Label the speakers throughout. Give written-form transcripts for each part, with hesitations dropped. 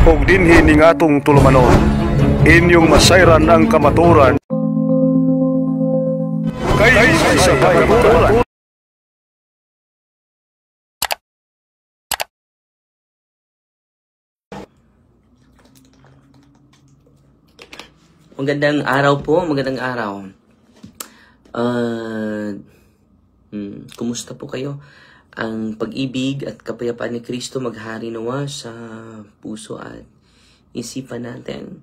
Speaker 1: ug dinhi ning atong tulumanon. Inyong masayran ang kamaturan kay sa kamaturan.
Speaker 2: Magandang araw po, magandang araw. Kumusta po kayo? Ang pag-ibig at kapayapaan ni Kristo maghari nawa sa puso at isipan natin.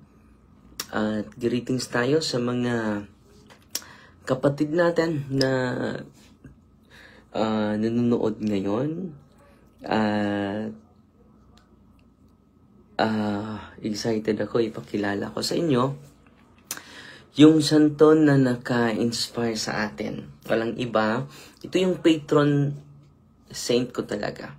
Speaker 2: At greetings tayo sa mga kapatid natin na nanonood ngayon. Excited ako ipakilala ko sa inyo yung santo na naka-inspire sa atin. Walang iba. Ito yung patron saint ko talaga.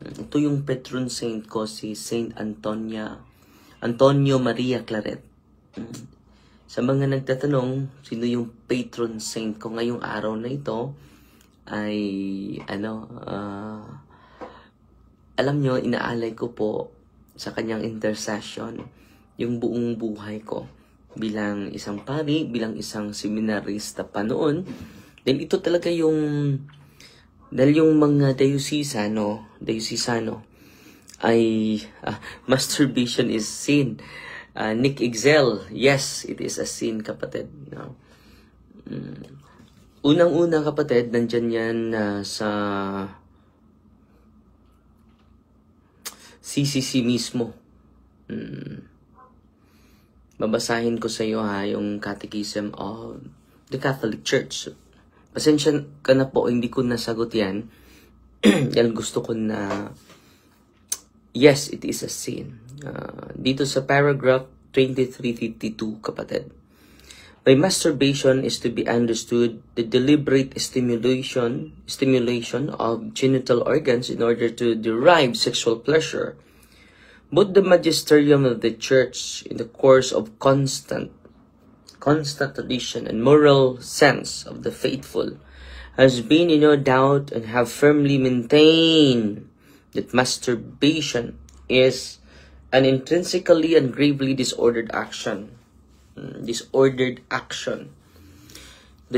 Speaker 2: Ito yung patron saint ko, si Saint Antonio Maria Claret. Sa mga nagtatanong, sino yung patron saint ko ngayong araw na ito, ay, alam nyo, inaalay ko po sa kanyang intercession yung buong buhay ko. Bilang isang pari, bilang isang seminarista pa noon. Dahil ito talaga yung mga dayosisano ay masturbation is sin. Nick Excel, yes, it is a sin, kapatid. No? Unang-una, kapatid, nandyan yan sa CCC mismo. Babasahin ko sa iyo yung Catechism of the Catholic Church. Pasensya ka na po, hindi ko nasagot yan. Dahil gusto ko na, yes, it is a sin. Dito sa paragraph 2352, kapatid. By masturbation is to be understood the deliberate stimulation of genital organs in order to derive sexual pleasure. Both the magisterium of the Church, in the course of constant tradition and moral sense of the faithful, has been in no doubt and have firmly maintained that masturbation is an intrinsically and gravely disordered action. The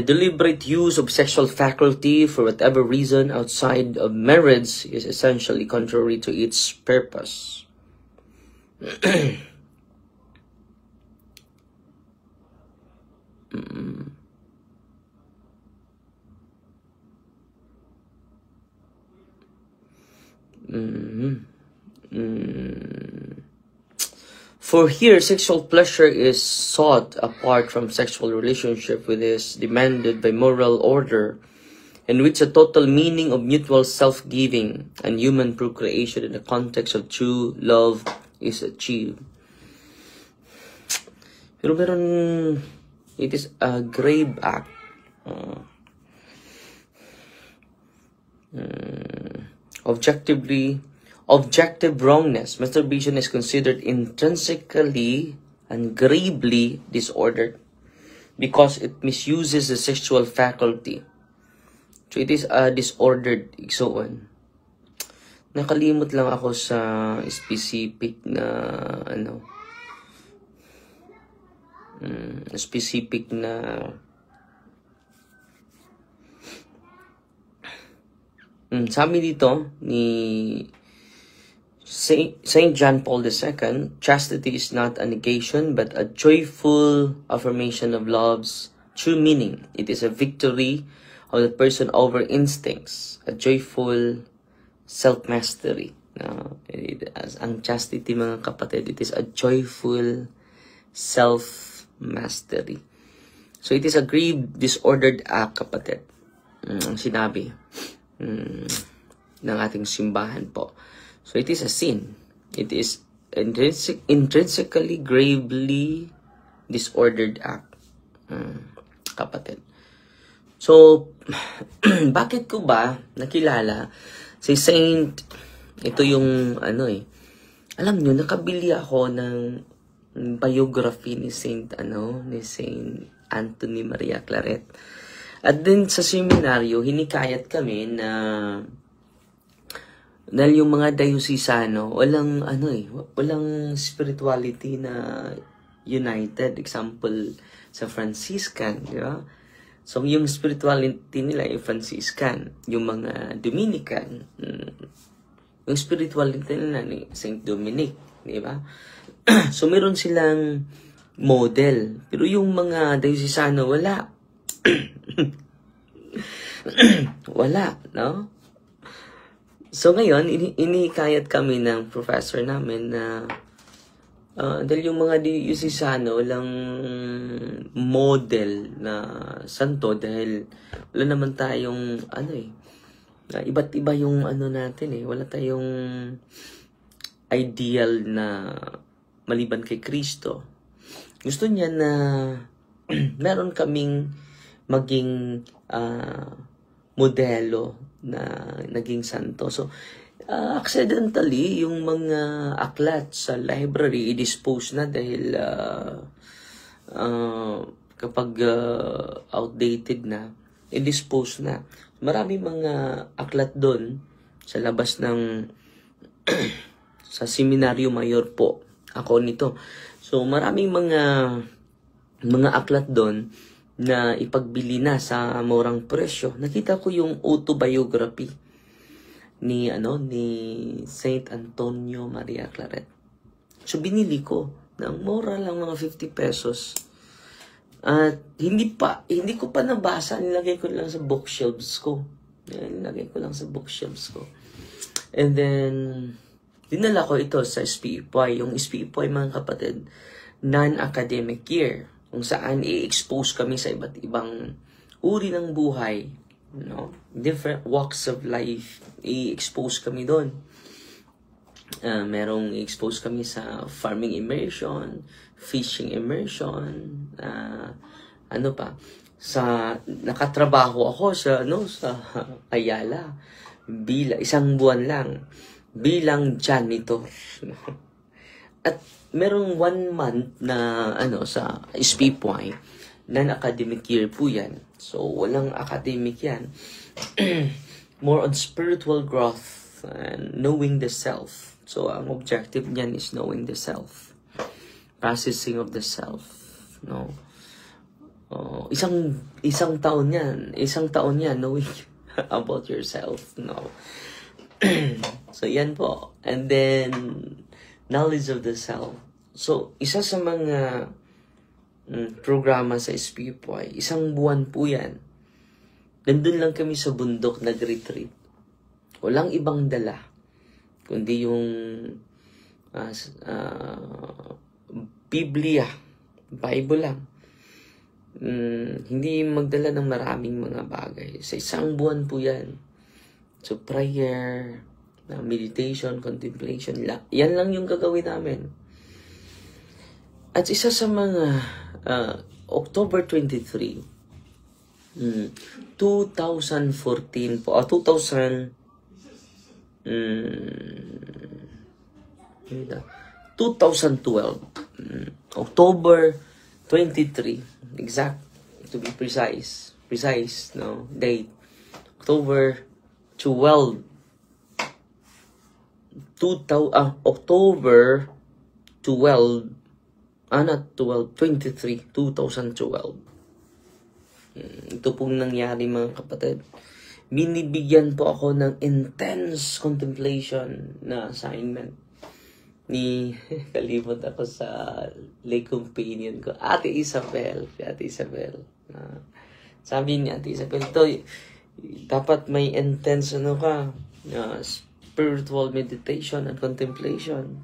Speaker 2: deliberate use of sexual faculty for whatever reason outside of marriage is essentially contrary to its purpose. For here, sexual pleasure is sought apart from sexual relationship, which is demanded by moral order, in which a total meaning of mutual self-giving and human procreation in the context of true love is achieved. Pero it is a grave act. Objective wrongness. Masturbation is considered intrinsically and gravely disordered because it misuses the sexual faculty. So it is a disordered igsoon. Nakalimot lang ako sa specific na sabi dito ni Saint John Paul II, chastity is not a negation but a joyful affirmation of love's true meaning. It is a victory of the person over instincts, a joyful self-mastery. Ang chastity, mga kapatid, it is a joyful self-mastery. So it is a grave disordered act, kapatid. Ang sinabi ng ating simbahan po. So it is a sin. It is intrinsically gravely disordered act, kapatid. So, bakit ko ba nakilala si Saint, ito yung alam nyo, nakabili ako ng biography ni Saint Anthony Maria Claret. At din sa seminaryo, hinikayat kami na Dahil yung mga dayosisano, walang spirituality na united. Example, sa Franciscan, di ba? So, yung spirituality nila yung Franciscan. Yung mga Dominican, yung spirituality nila ni Saint Dominic, di ba? So, meron silang model. Pero yung mga dayosisano, wala. Wala, no? So ngayon, inikayat kami ng professor namin na dahil yung mga diyosisano walang model na santo dahil wala naman tayong iba't iba yung natin wala tayong ideal na maliban kay Kristo. Gusto niya na meron kaming maging modelo na naging santo. So, accidentally, yung mga aklat sa library, i-dispose na dahil kapag outdated na, i-dispose na. Marami mga aklat doon sa labas ng sa Seminaryo Mayor po. Ako nito. So, maraming mga aklat doon na ipagbili na sa murang presyo. Nakita ko yung autobiography ni Saint Antonio Maria Claret. So binili ko ng mura lang, mga 50 pesos. At hindi ko pa nabasa, nilagay ko lang sa bookshelves ko. And then dinala ko ito sa SPEPOY. Yung SPEPOY, mga kapatid, non-academic year, kung saan i-expose kami sa iba't ibang uri ng buhay, different walks of life, i-expose kami doon. Merong i-expose kami sa farming immersion, fishing immersion, nakatrabaho ako sa Ayala, isang buwan lang, bilang janitor. At merong 1 month na sa SPEPOY, non-academic year po yan. So, walang academic yan. More on spiritual growth and knowing the self. So, ang objective niyan is knowing the self. Processing of the self. No? Isang taon yan knowing about yourself. No? So, yan po. And then, knowledge of the self. So, isa sa mga programa sa SPEPOY, 1 buwan po yan. Nandun lang kami sa bundok, nag-retreat. Walang ibang dala, kundi yung Biblia, Bible lang. Hindi magdala ng maraming mga bagay. Sa 1 buwan po yan. So, prayer, meditation, contemplation, yan lang yung gagawin namin. At isa sa mga October 23, 2014 po, 2012, October 23, exact, to be precise, date, October 12, October 12, 23, 2012. Ito pong nangyari, mga kapatid. Binibigyan po ako ng intense contemplation na assignment. Kalimot ako sa lay companion ko, Ate Isabel. Sabi ni Ate Isabel, dapat may intense spiritual meditation and contemplation.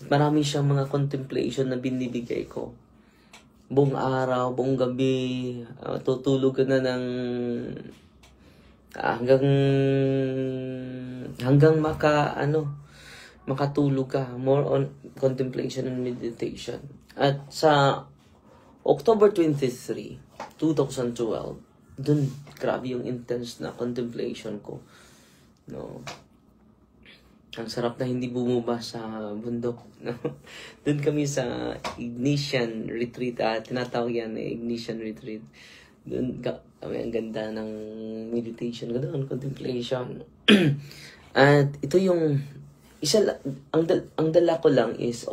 Speaker 2: Marami siyang mga contemplation na binibigay ko. Buong araw, buong gabi, tutulog ka na ng hanggang makatulog ka. More on contemplation and meditation. At sa October 23, 2012, dun grabe yung intense na contemplation ko. Ang sarap na hindi bumaba sa bundok. Doon kami sa Ignition Retreat. Tinatawag yan na Ignition Retreat. Doon ang ganda ng meditation ko doon, contemplation. At ito yung ang dala ko lang is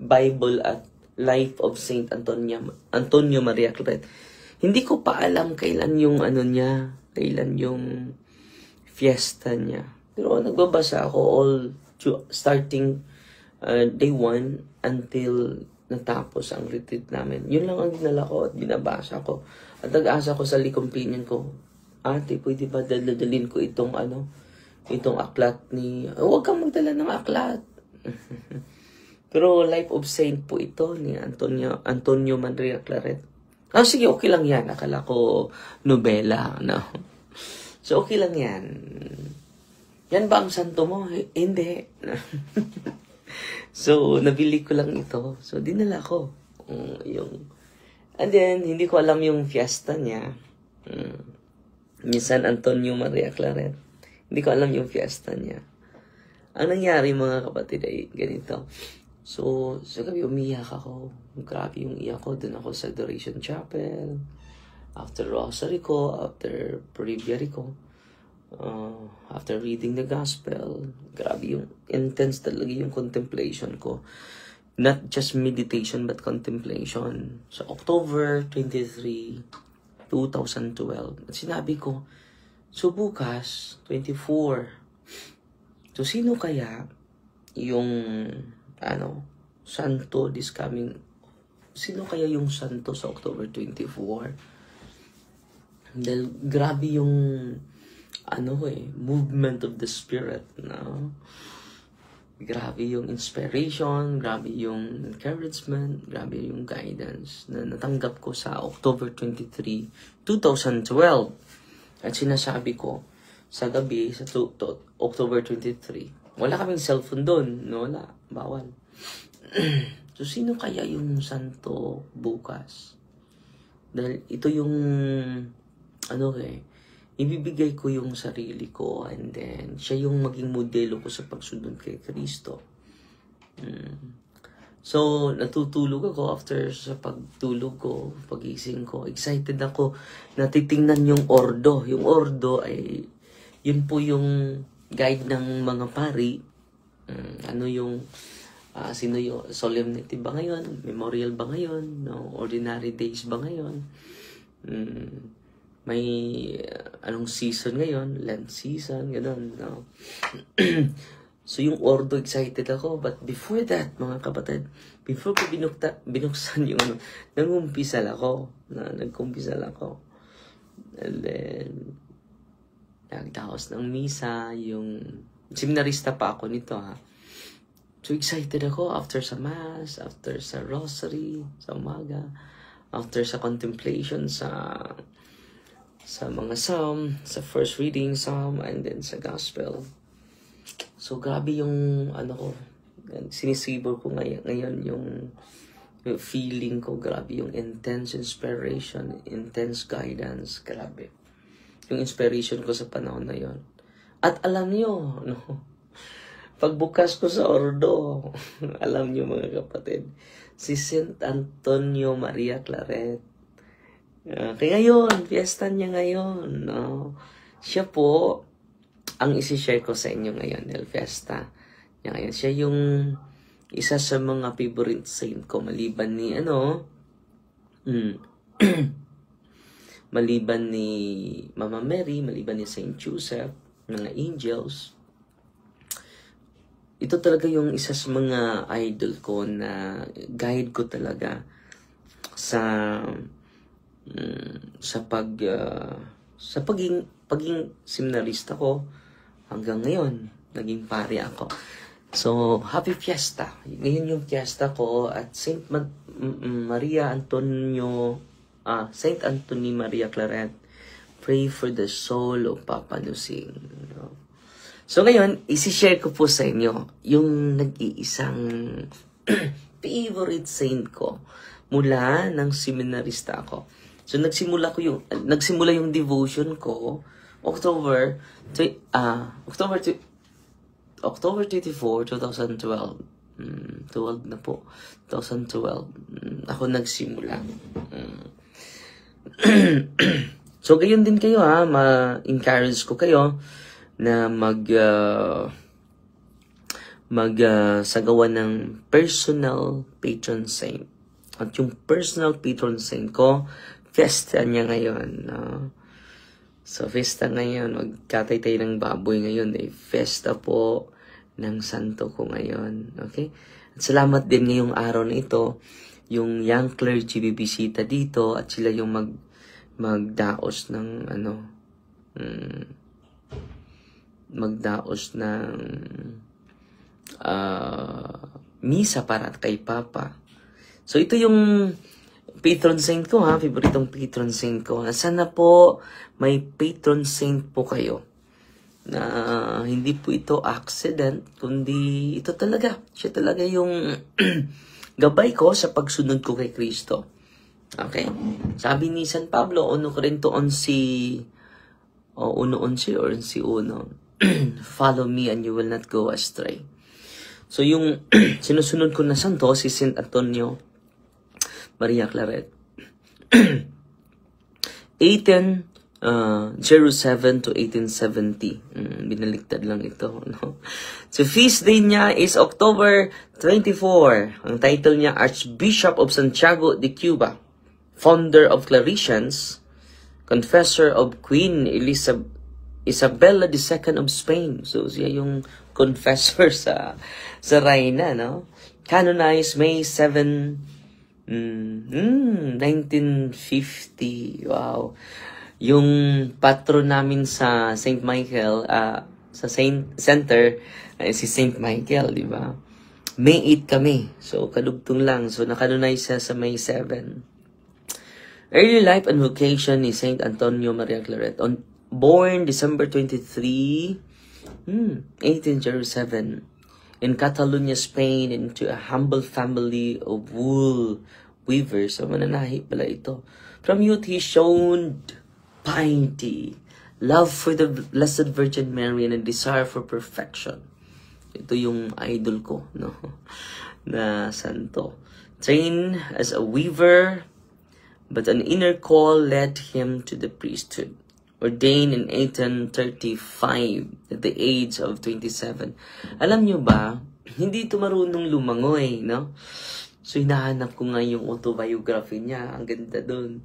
Speaker 2: Bible at Life of Saint Antonio Maria Claret. Hindi ko pa alam kailan yung kailan yung fiesta niya. Pero nagbabasa ako starting day 1 until natapos ang retreat namin. Yun lang ang dinala ko at binabasa ko. At nag-asa ko sa companion ko, ate, pwede ba dalhin ko itong aklat ni... Huwag kang magdala ng aklat. Pero Life of Saint po ito ni Antonio Maria Claret. Sige, okay lang yan. Akala ko nobela, no? So, okay lang yan. Yan ba ang santo mo? Hindi. So, nabili ko lang ito. So, dinala ko. And then, hindi ko alam yung fiesta niya. Ni San Antonio Maria Claret. Hindi ko alam yung fiesta niya. Ang nangyari, mga kapatid, ay ganito. So, sa gabi umiyak ako. Grabe yung iyak ko. Doon ako sa Adoration Chapel. After Rosary ko, after Breviary ko. After reading the Gospel. Grabe yung intense talaga yung contemplation ko. Not just meditation, but contemplation. So, October 23, 2012. At sinabi ko, so bukas, 24. So, sino kaya yung santo this coming, sino kaya yung santo sa October 24? Dahil grabe yung movement of the Spirit, no? Grabe yung inspiration, grabe yung encouragement, grabe yung guidance na natanggap ko sa October 23, 2012. At sinasabi ko sa gabi, sa October 23, wala kaming cellphone doon, no? Wala, bawal. So, sino kaya yung santo bukas? Dahil ito yung, ibibigay ko yung sarili ko and then siya yung maging modelo ko sa pagsunod kay Kristo. So, natutulog ako after sa pagtulog ko, pagising ko. Excited ako na titingnan yung ordo. Yung ordo ay, yun po yung guide ng mga pari. Sino yung solemnity ba ngayon? Memorial ba ngayon? No? Ordinary days ba ngayon? May anong season ngayon? Lent season, gano'n. No? So, yung ordo, excited ako. But before that, mga kapatid, before ko binuksan yung nagkumpisal ako. And then, nagdaos ng misa, yung seminarista pa ako nito, ha. So, excited ako after sa Mass, after sa Rosary, sa umaga, after sa contemplation, sa mga Psalm, sa first reading Psalm, and then sa Gospel. So, grabe yung, sinisibor ko ngayon yung feeling ko, grabe yung intense inspiration, intense guidance, grabe. Yung inspiration ko sa panahon na yon. At alam nyo, pagbukas ko sa ordo, alam nyo mga kapatid, si Saint Antonio Maria Claret. Kaya ngayon, fiesta niya ngayon. No? Siya po, ang isi-share ko sa inyo ngayon, dahil fiesta niya ngayon. Siya yung isa sa mga favorite saint ko, maliban ni, maliban ni Mama Mary, maliban ni Saint Joseph, mga angels. Ito talaga yung isa sa mga idol ko na guide ko talaga sa paging seminarista ko hanggang ngayon. Naging pari ako. So, happy fiesta. Ngayon yung fiesta ko at Saint Anthony Maria Claret. Pray for the soul of Papa Lusing. So ngayon, isi-share ko po sa inyo yung nag-iisang favorite saint ko mula ng seminarista ako. So nagsimula yung devotion ko October 24, 2012. 12 na po. 2012. Ako nagsimula. So gayon din kayo, ma-encourage ko kayo na sagawa ng personal patron saint. At yung personal patron saint ko, fiesta niya ngayon. So, fiesta ngayon. Magkatay tayo ng baboy ngayon. Fiesta po ng santo ko ngayon. Okay? At salamat din ngayong araw na ito. Yung young clergy bibisita dito at sila yung magdaos ng misa para kay Papa. So ito yung patron saint ko ha, favoritong patron saint ko. Sana po may patron saint po kayo na hindi po ito accident, kundi ito talaga. Siya talaga yung gabay ko sa pagsunod ko kay Kristo. Okay? Sabi ni San Pablo, 1 Corinto 11, follow me and you will not go astray. So yung sinusunod ko na santo, si Saint Antonio Maria Claret. 1807 to 1870. Binaliktad lang ito. No? So feast day niya is October 24. Ang title niya, Archbishop of Santiago de Cuba, founder of Claretians, confessor of Queen Isabella II of Spain. So siya yung confessor sa Reina, no? Canonized May 7, 1950. Wow. Yung patron namin sa St. Michael, sa Saint Center, si St. Michael, di ba? May 8 kami. So, kadugtong lang. So, nakanonize siya sa May 7. Early life and vocation ni Saint Antonio Maria Claret. Born December 23, 1807, in Catalonia, Spain, into a humble family of wool weavers. So, mananahi pala ito. From youth, he shown piety, love for the Blessed Virgin Mary, and a desire for perfection. Ito yung idol ko, no? Na santo. Trained as a weaver, but an inner call led him to the priesthood. Ordained in 1835 at the age of 27. Alam nyo ba, hindi ito marunong lumangoy, no? So, hinahanap ko nga yung autobiography niya. Ang ganda dun.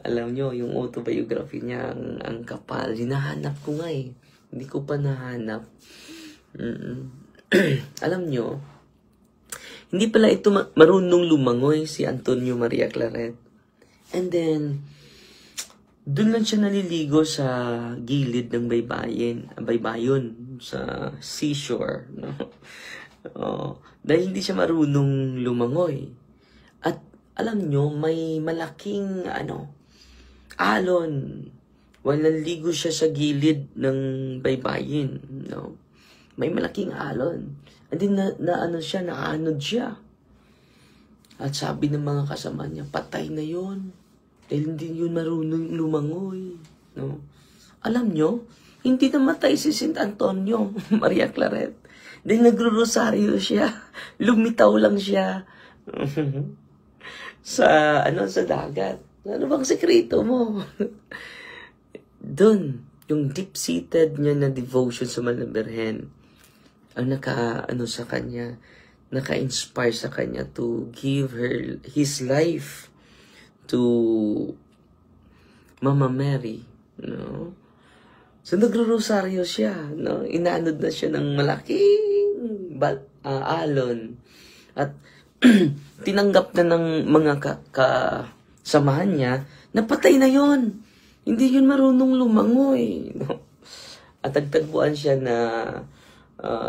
Speaker 2: Alam nyo, yung autobiography niya, ang kapal. Hinahanap ko nga eh. Hindi ko pa nahanap. Alam nyo, hindi pala ito marunong lumangoy si Antonio Maria Claret. And then, doon lang siya naliligo sa gilid ng baybayon sa seashore, no? Dahil hindi siya marunong lumangoy. At alam nyo, may malaking alon. While naliligo siya sa gilid ng baybayin, no? May malaking alon. And then naanod siya. At sabi ng mga kasama niya, patay na yon. Dahil hindi yun marunong lumangoy. No? Alam nyo, hindi namatay si Saint Antonio Maria Claret. Dahil nagro-rosaryo siya. Lumitaw lang siya. sa dagat. Ano bang sekreto mo? Doon, yung deep-seated niya na devotion sa Mahal na Birhen, ang naka-inspire sa kanya to give his life to Mama Mary, no? So, nagro-rosaryo siya, no? Inaanod na siya ng malaking alon. At tinanggap na ng mga kasamahan niya, napatay na yon. Hindi yun marunong lumangoy, no? At nagtagpuan siya na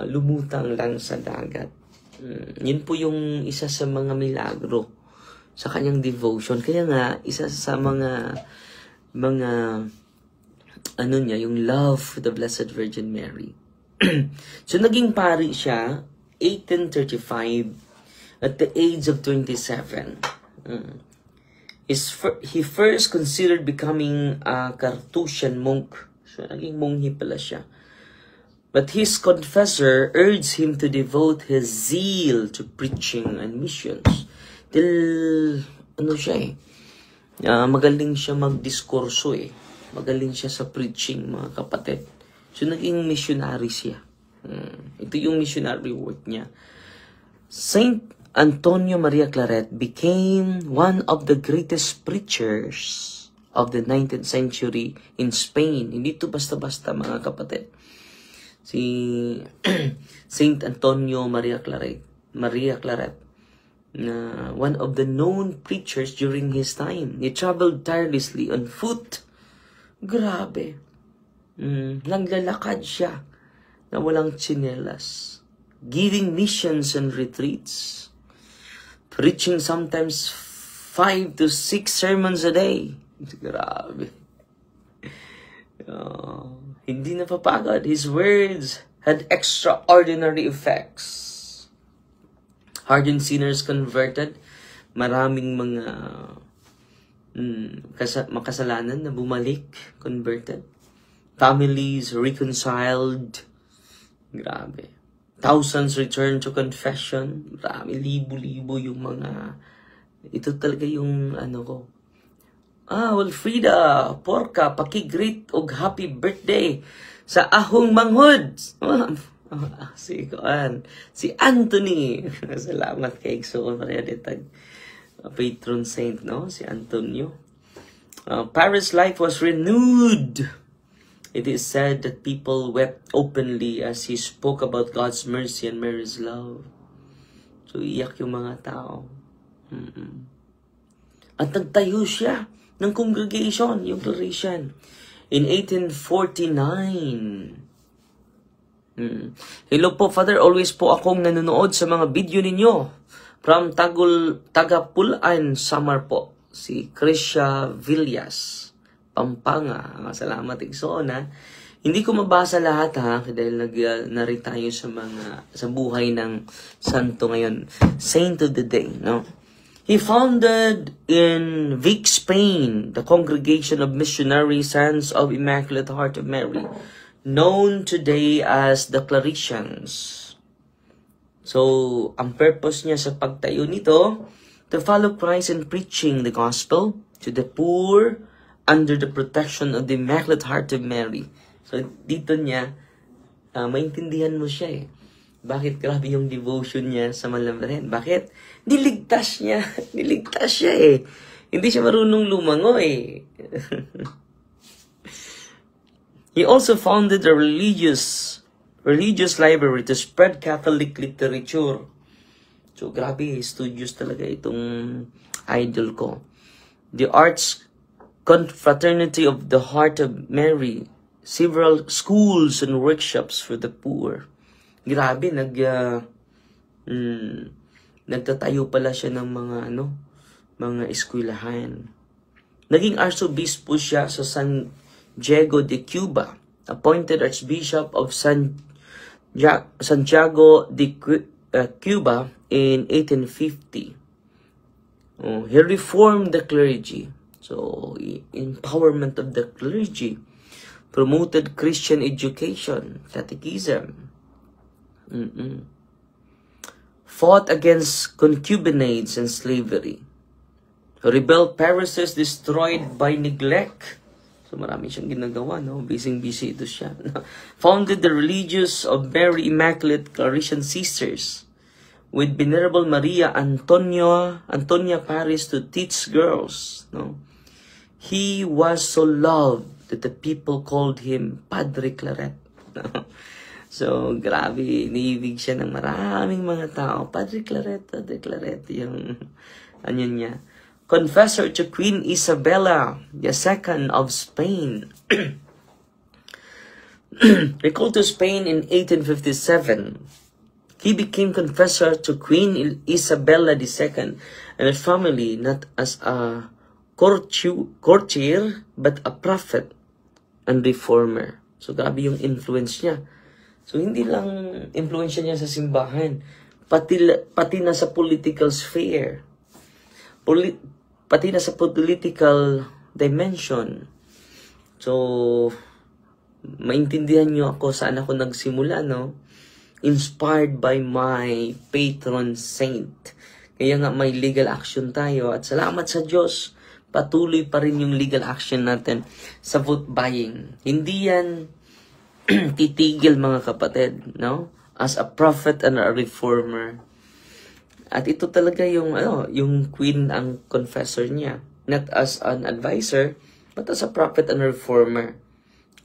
Speaker 2: lumutang lang sa dagat. Yun po yung isa sa mga milagro sa kanyang devotion. Kaya nga, isa sa mga yung love for the Blessed Virgin Mary. So, naging pari siya, 1835, at the age of 27. He first considered becoming a Carthusian monk. So, naging monghi pala siya. But his confessor urged him to devote his zeal to preaching and missions. Till, magaling siya magdiskurso eh. Magaling siya sa preaching, mga kapatid. So, naging missionary siya. Ito yung missionary work niya. Saint Antonio Maria Claret became one of the greatest preachers of the 19th century in Spain. Hindi to basta-basta, mga kapatid. Si Saint Antonio Maria Claret, na one of the known preachers during his time. He traveled tirelessly on foot. Grabe. Naglalakad siya na walang tsinelas, giving missions and retreats, preaching sometimes 5 to 6 sermons a day. Grabe. Hindi napapagod. His words had extraordinary effects. Hardened sinners converted. Maraming mga makasalanan na bumalik, converted. Families reconciled. Grabe. Thousands returned to confession. Grabe, libo-libo yung mga... Ito talaga yung ano ko. Wilfrida, Porca, pakigreet og happy birthday sa ahong manghod. Si Anthony. Salamat kay Igsoon Maria Detag. Patron saint, no? Si Antonio. Paris' life was renewed. It is said that people wept openly as he spoke about God's mercy and Mary's love. So, iyak yung mga tao. At nagtayo siya ng congregation, yung Claretian, in 1849. Hello po, Father. Always po akong nanonood sa mga video ninyo. From Tagapulan, Samar po. Si Krisha Villas, Pampanga. Salamat, Igsoon, ha. Hindi ko mabasa lahat, ha, dahil nari tayo sa buhay ng santo ngayon. Saint of the day, no? He founded in Vic, Spain, the Congregation of Missionary Sons of Immaculate Heart of Mary, known today as the Claretians. So, ang purpose niya sa pagtayo nito, to follow Christ in preaching the gospel to the poor under the protection of the Immaculate Heart of Mary. So, dito niya, maintindihan mo siya eh. Bakit grabe yung devotion niya sa Malambren? Bakit? Niligtas siya eh. Hindi siya marunong lumango eh. He also founded a religious library to spread Catholic literature. So, grabe, studious talaga itong idol ko. The Arts Confraternity of the Heart of Mary, several schools and workshops for the poor. Grabe, nagtatayo pala siya ng mga eskwelahan. Naging arsobispo siya sa San Diego de Cuba, appointed Archbishop of Santiago de Cuba in 1850. He reformed the clergy. So, empowerment of the clergy. Promoted Christian education, catechism. Fought against concubinage and slavery. Rebelled parishes destroyed by neglect. So marami siyang ginagawa, no? Busy ito siya. Founded the religious of Mary Immaculate Claretian Sisters with Venerable Maria Antonia Paris to teach girls, no? He was so loved that the people called him Padre Claret. So, grabe, iniibig siya ng maraming mga tao. Padre Claret, yung niya. Confessor to Queen Isabella II of Spain. Recalled to Spain in 1857, he became confessor to Queen Isabella II and her family, not as a courtier, but a prophet and reformer. So, grabe yung influence niya. So, hindi lang influensya niya sa simbahan, pati na sa political sphere, pati na sa political dimension. So, maintindihan niyo ako saan ako nagsimula, no? Inspired by my patron saint. Kaya nga may legal action tayo. At salamat sa Diyos, patuloy pa rin yung legal action natin sa vote buying. Hindi yan titigil, mga kapatid, no? As a prophet and a reformer. At ito talaga yung queen ang confessor niya. Not as an advisor, but as a prophet and a reformer.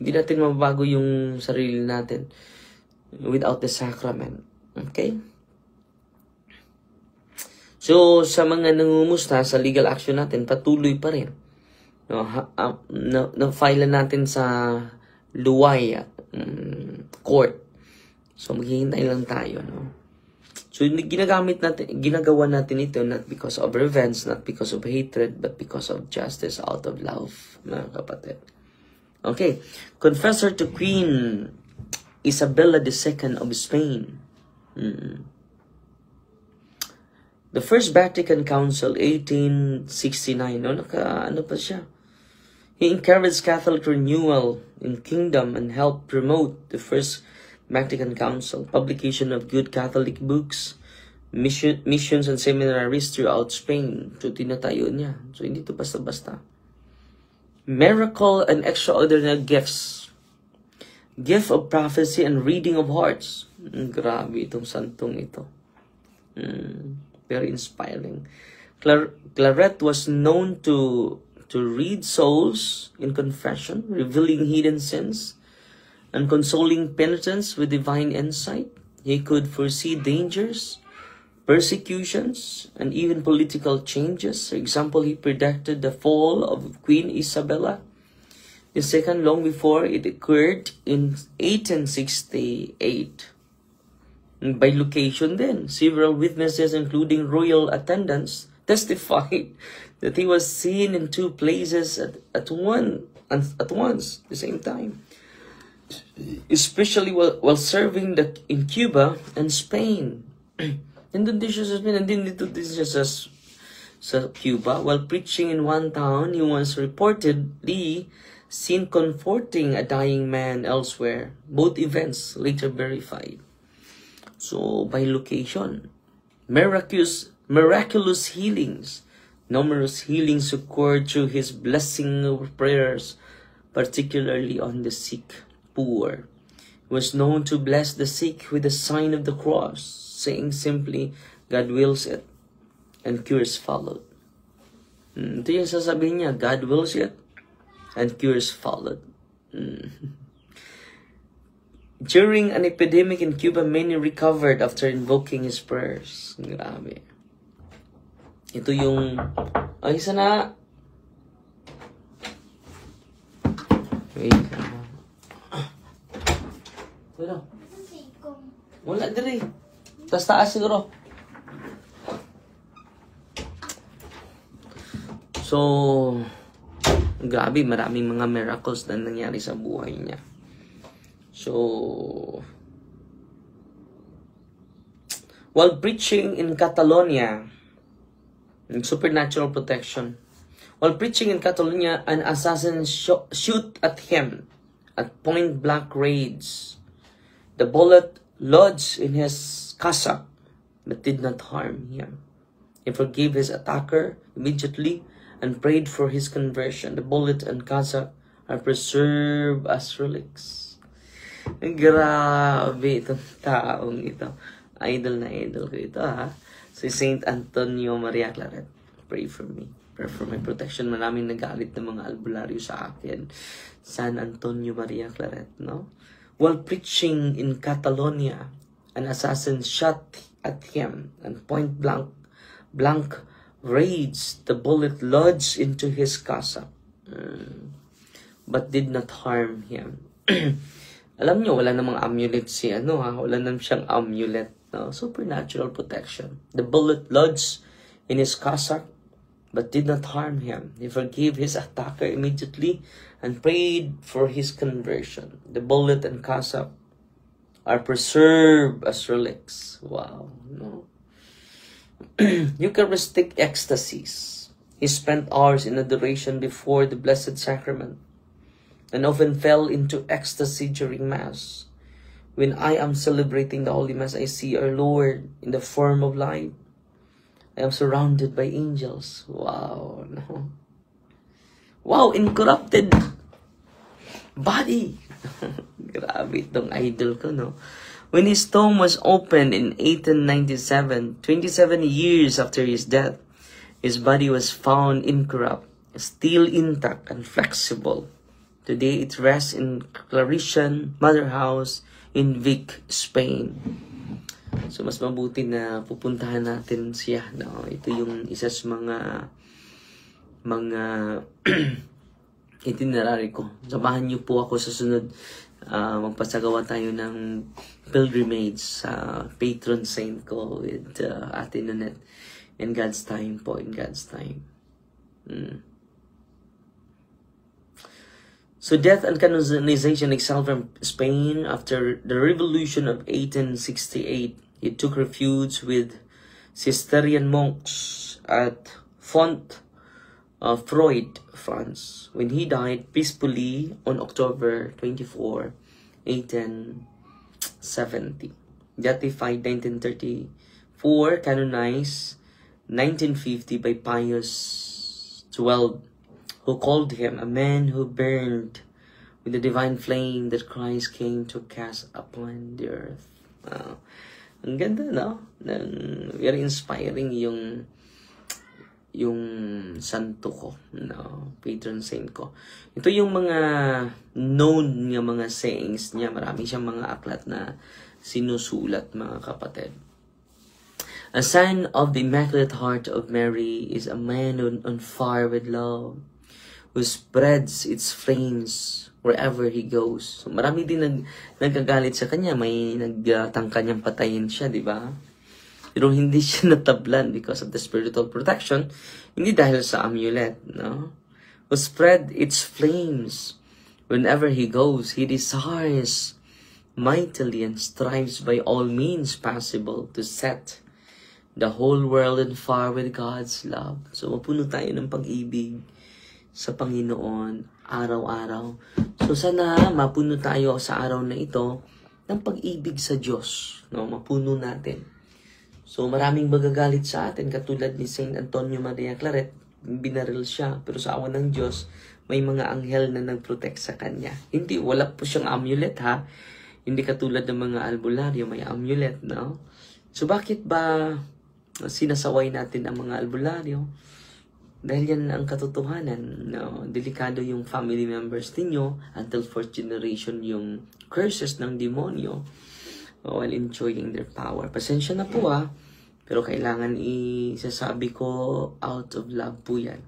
Speaker 2: Hindi natin mababago yung sarili natin without the sacrament. Okay? So, sa mga nangumusta sa legal action natin, patuloy pa rin. Na-file natin sa Luway court. So, maghihintay lang tayo, no? So, ginagawa natin ito not because of revenge, not because of hatred, but because of justice, out of love, mga kapatid. Okay. Confessor to Queen Isabella II of Spain. The First Vatican Council, 1869, no? Ano pa siya? He encouraged Catholic renewal in kingdom and helped promote the First Vatican Council, publication of good Catholic books, missions and seminaries throughout Spain. So, tinatayo niya. So, hindi ito basta-basta. Miracle and extraordinary gifts. Gift of prophecy and reading of hearts. Grabe itong santong ito. Very inspiring. Claret was known to read souls in confession, revealing hidden sins, and consoling penitents with divine insight. He could foresee dangers, persecutions, and even political changes. For example, he predicted the fall of Queen Isabella II long before it occurred in 1868. And by location then, several witnesses, including royal attendants, testified that he was seen in two places at once, the same time. Especially while serving in Cuba and Spain. Nandun din siya sa Spain, nandun dito din siya sa Cuba. While preaching in one town, he was reportedly seen comforting a dying man elsewhere. Both events later verified. So, by location, miraculous healings. Numerous healings occurred through his blessing of prayers, particularly on the sick, poor. He was known to bless the sick with the sign of the cross, saying simply, God wills it, and cures followed. Ito yung sasabihin niya, God wills it, and cures followed. During an epidemic in Cuba, many recovered after invoking his prayers. Grabe. Ito yung... Ay, isa na! Wait. Wala. Wala diri. Taas siguro. So, grabe, maraming mga miracles na nangyari sa buhay niya. So, while preaching in Catalonia, supernatural protection. While preaching in Catalonia, an assassin shoot at him at point-blank range. The bullet lodged in his cassock, but did not harm him. He forgave his attacker immediately and prayed for his conversion. The bullet and cassock are preserved as relics. Grabe itong taong ito. Idol na idol ko ito, ha. Si Saint Antonio Maria Claret. Pray for me. Pray for my protection. Maraming nagalit ng mga albularyo sa akin. San Antonio Maria Claret, no? While preaching in Catalonia, an assassin shot at him and point blank range. The bullet lodged into his cassock, but did not harm him. Alam nyo, wala namang amulet si wala namang siyang amulet, no? Supernatural protection. The bullet lodged in his cassock, but did not harm him. He forgave his attacker immediately and prayed for his conversion. The bullet and cassock are preserved as relics. Wow, no? Eucharistic ecstasies. He spent hours in adoration before the Blessed Sacrament, and often fell into ecstasy during Mass. When I am celebrating the Holy Mass, I see our Lord in the form of light. I am surrounded by angels. Wow, no? Wow, incorrupted. Buddy! Grabe itong idol ko, no? When his tomb was opened in 1897, 27 years after his death, his body was found incorrupt, still intact and flexible. Today, it rests in Claretian Mother House in Vic, Spain. So, mas mabuti na pupuntahan natin siya, no? Ito yung isa sa mga itinerary ko. Samahan niyo po ako sa sunod. Magpasagawa tayo ng pilgrimage sa patron saint ko with Ate Nonet. In God's time po, in God's time. So death and canonization exiled from Spain after the revolution of 1868. He took refuge with Cistercian monks at Freud, France, when he died peacefully on October 24, 1870. Beatified 1934, canonized 1950 by Pius XII, who called him a man who burned with the divine flame that Christ came to cast upon the earth. Ang ganda, no? Very inspiring yung santo ko, no? Patron saint ko. Ito yung mga known nga mga sayings niya. Marami siyang mga aklat na sinusulat, mga kapatid. A sign of the Immaculate Heart of Mary is a man on fire with love, who spreads its flames wherever he goes. So, marami din nagkagalit sa kanya. May nagtangka niyang patayin siya, di ba? Pero hindi siya natablan because of the spiritual protection. Hindi dahil sa amulet, no? Who spread its flames whenever he goes. He desires mightily and strives by all means possible to set the whole world on fire with God's love. So, mapuno tayo ng pag-ibig sa Panginoon araw-araw. So, sana mapuno tayo sa araw na ito ng pag-ibig sa Diyos. No? Mapuno natin. So, maraming magagalit sa atin, katulad ni Saint Antonio Maria Claret. Binaril siya, pero sa awa ng Diyos, may mga anghel na nag-protect sa kanya. Hindi, wala po siyang amulet, ha? Hindi katulad ng mga albularyo, may amulet, no? So, bakit ba sinasaway natin ang mga albularyo? Dahil yan ang katotohanan, no? Delikado yung family members ninyo until fourth generation yung curses ng demonyo while enjoying their power. Pasensya na po, pero kailangan isasabi ko out of love po yan.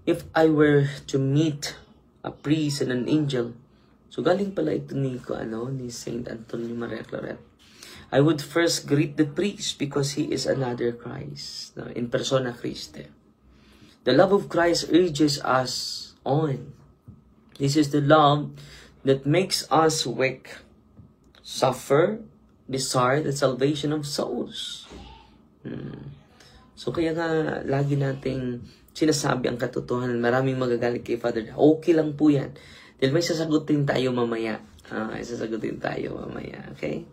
Speaker 2: If I were to meet a priest and an angel, so galing pala ito ni Saint Antonio Maria Claret, I would first greet the priest because he is another Christ, no? In persona Christi. The love of Christ urges us on. This is the love that makes us wake, suffer, desire the salvation of souls. So kaya nga, lagi nating sinasabi ang katotohanan. Maraming magagalit kay Father. Okay lang po yan. Dahil may sasagutin tayo mamaya. Okay?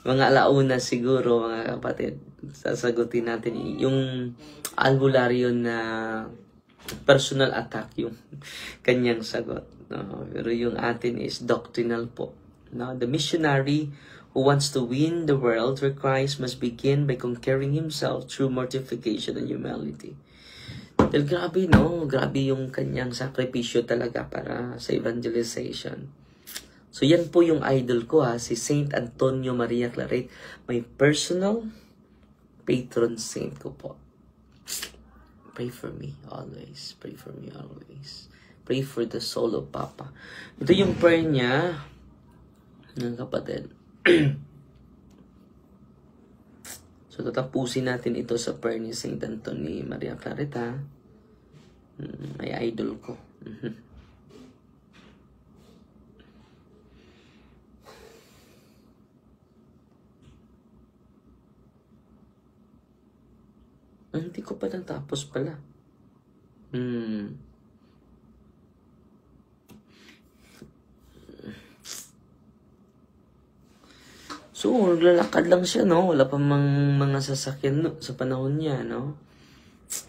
Speaker 2: Mga alauna siguro, mga kapatid, sasagutin natin yung albularyo na personal attack, yung kanyang sagot. No? Pero yung atin is doctrinal po. No? The missionary who wants to win the world for Christ must begin by conquering himself through mortification and humility. Dahil grabe, no? Grabe yung kanyang sakripisyo talaga para sa evangelization. So, yan po yung idol ko, si Saint Antonio Maria Claret. My personal patron saint ko po. Pray for me always. Pray for me always. Pray for the soul of Papa. Ito yung prayer niya, ng kapatid. So, tatapusin natin ito sa prayer ni Saint Antonio Maria Claret, Ay idol ko. Hindi ko pa natapos pala. So, naglalakad lang siya, no? Wala pa mga sasakyan sa panahon niya, no?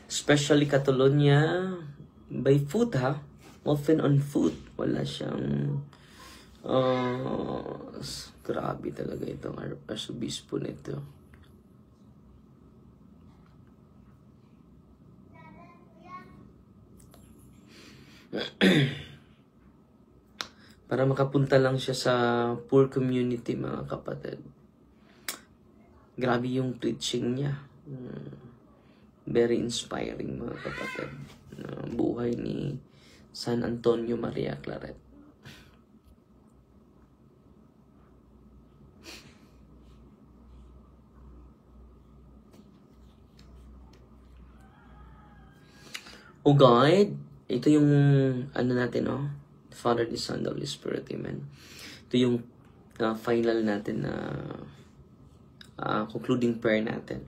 Speaker 2: Especially Catalonia by foot, often on foot. Wala siyang grabe talaga itong arsobispo nito. Para makapunta lang siya sa poor community, mga kapatid. Grabe yung preaching niya. Very inspiring, mga kapatid. Buhay ni San Antonio Maria Claret. Oh God, ito yung ano natin, Father, the Son, the Holy Spirit, Amen. Ito yung final natin na concluding prayer natin.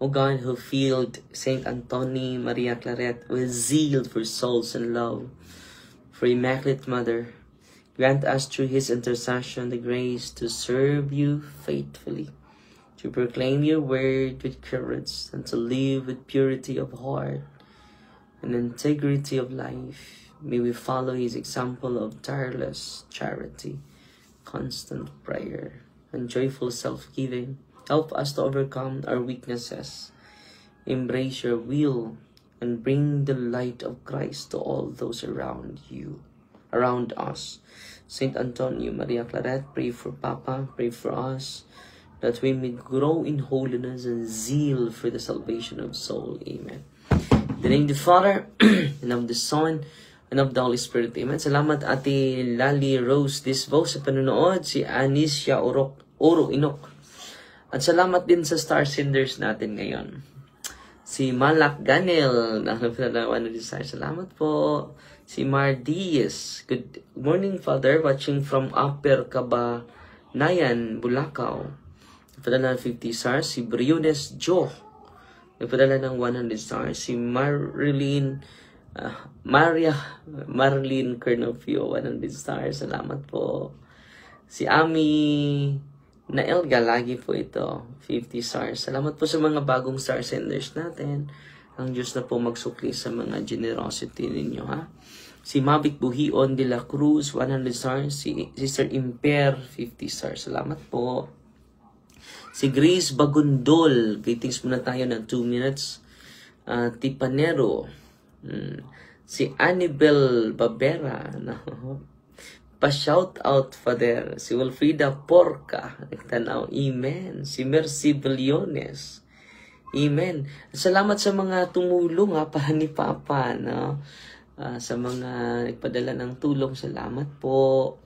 Speaker 2: O God, who filled Saint Anthony Maria Claret with zeal for souls and love for Immaculate Mother, grant us through his intercession the grace to serve you faithfully, to proclaim your word with courage, and to live with purity of heart and integrity of life. May we follow his example of tireless charity, constant prayer, and joyful self-giving. Help us to overcome our weaknesses, embrace your will, and bring the light of Christ to all those around us. Saint Antonio Maria Claret, pray for Papa, pray for us, that we may grow in holiness and zeal for the salvation of soul. Amen. In the name of the Father, and of the Son, and of the Holy Spirit. Amen. Salamat Ate Lali Rose Disvo sa panonood. Si Anicia Oro Inok. At salamat din sa Star Senders natin ngayon. Si Malak Ganel. Salamat po. Si Mar Diaz. Good morning, Father. Watching from Upper Kabanayan, Bulacau. Napadala ng 50 stars. Si Briones Jo. Napadala ng 100 stars. Si Marilyn Kernofio, 100 stars. Salamat po. Si Ami Naelga, lagi po ito, 50 stars. Salamat po sa mga bagong star senders natin. Ang Diyos na po magsukli sa mga generosity ninyo, ha. Si Mavic Buhion de la Cruz, 100 stars. Si Sister Imper, 50 stars. Salamat po. Si Grace Bagundol, greetings muna tayo ng 2 minutes. Tipanero. Si Anibel Babera, pa-shout out, Father. Si Wilfrida Porca, nagtanaw, amen. Si Mercy Billiones, amen. Salamat sa mga tumulong, ni Papa, sa mga nagpadala ng tulong, salamat po.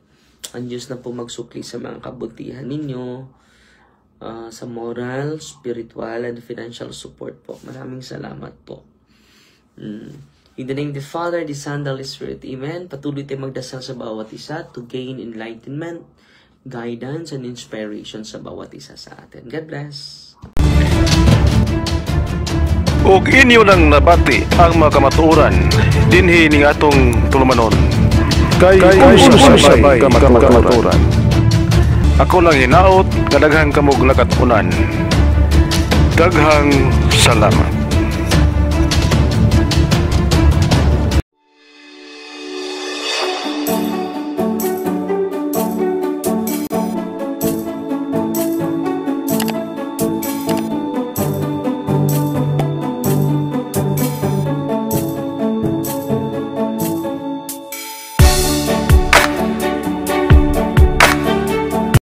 Speaker 2: Ang Diyos na po magsukli sa mga kabutihan ninyo, sa moral, spiritual, and financial support po. Maraming salamat po. In the name of the Father, the Son, the Holy Spirit. Amen. Patuloy tayong magdasal sa bawat isa to gain enlightenment, guidance, and inspiration sa bawat isa sa atin. God bless.
Speaker 1: Ug inyo nang nabati ang mga kamatuoran dinhi ning atong tulumanon. Kay sabay kamatuoran. Ako lang hinaot, kadaghang kamog nakatunan. Daghang salamat.